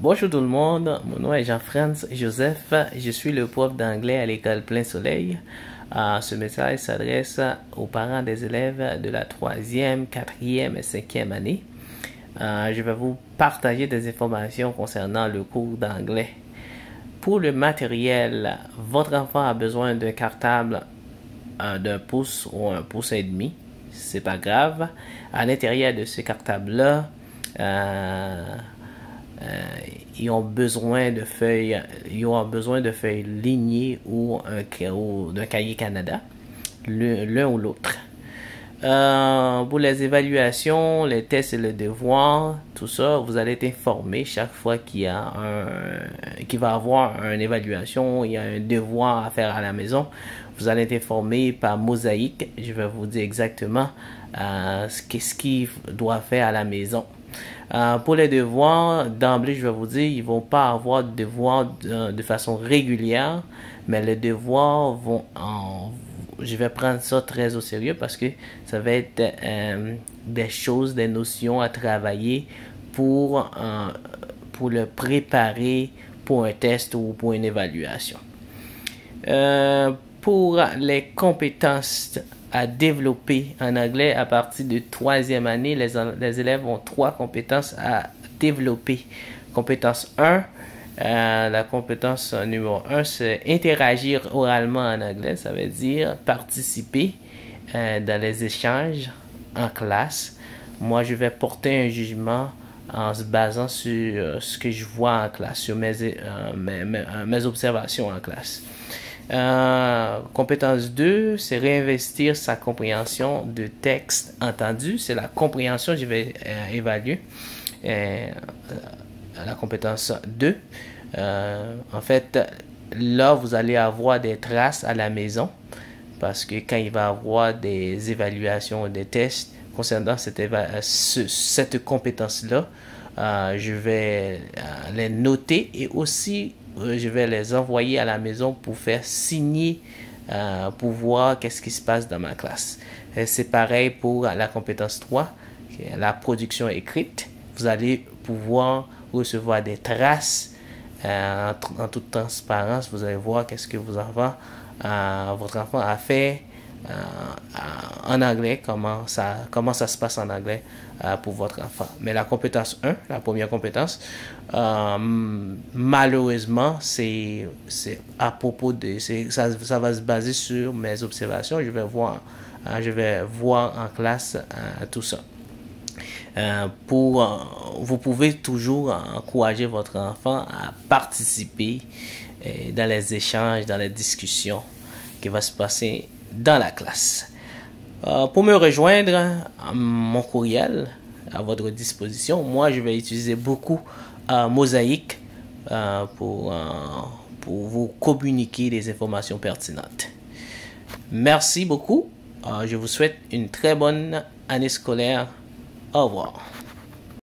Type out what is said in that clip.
Bonjour tout le monde, mon nom est Jean-France Joseph, je suis le prof d'anglais à l'école Plein Soleil. Ce message s'adresse aux parents des élèves de la 3e, 4e et 5e année. Je vais vous partager des informations concernant le cours d'anglais. Pour le matériel, votre enfant a besoin d'un cartable d'un pouce ou un pouce et demi. C'est pas grave. À l'intérieur de ce cartable-là, ils ont besoin de feuilles lignées ou d'un cahier Canada, l'un ou l'autre. Pour les évaluations, les tests et les devoirs, tout ça, vous allez être informé chaque fois qu'il va avoir une évaluation, il y a un devoir à faire à la maison. Vous allez être informé par Mosaïque. Je vais vous dire exactement ce qu'il doit faire à la maison. Pour les devoirs, d'emblée, je vais vous dire, ils vont pas avoir de devoirs de façon régulière, mais les devoirs je vais prendre ça très au sérieux parce que ça va être des notions à travailler pour le préparer pour un test ou pour une évaluation. Pour les compétences à développer en anglais à partir de 3e année, les élèves ont 3 compétences à développer. Compétence 1, la compétence numéro 1, c'est interagir oralement en anglais. Ça veut dire participer dans les échanges en classe. Moi, je vais porter un jugement en se basant sur ce que je vois en classe, sur mes observations en classe. Compétence 2, c'est réinvestir sa compréhension de texte entendu. C'est la compréhension que je vais évaluer. La compétence 2. En fait, là, vous allez avoir des traces à la maison parce que quand il va y avoir des évaluations, des tests concernant cette compétence-là, je vais les noter et aussi je vais les envoyer à la maison pour faire signer, pour voir qu'est-ce qui se passe dans ma classe. C'est pareil pour la compétence 3, la production écrite. Vous allez pouvoir recevoir des traces en toute transparence. Vous allez voir qu'est-ce que votre enfant a fait en anglais, comment ça se passe en anglais pour votre enfant. Mais la compétence 1, la première compétence, malheureusement, c'est à propos de... ça va se baser sur mes observations. Je vais voir en classe tout ça. Vous pouvez toujours encourager votre enfant à participer dans les échanges, dans les discussions qui vont se passer dans la classe. Pour me rejoindre, mon courriel à votre disposition. Moi, je vais utiliser beaucoup Mosaïque pour vous communiquer des informations pertinentes. Merci beaucoup. Je vous souhaite une très bonne année scolaire. Au revoir.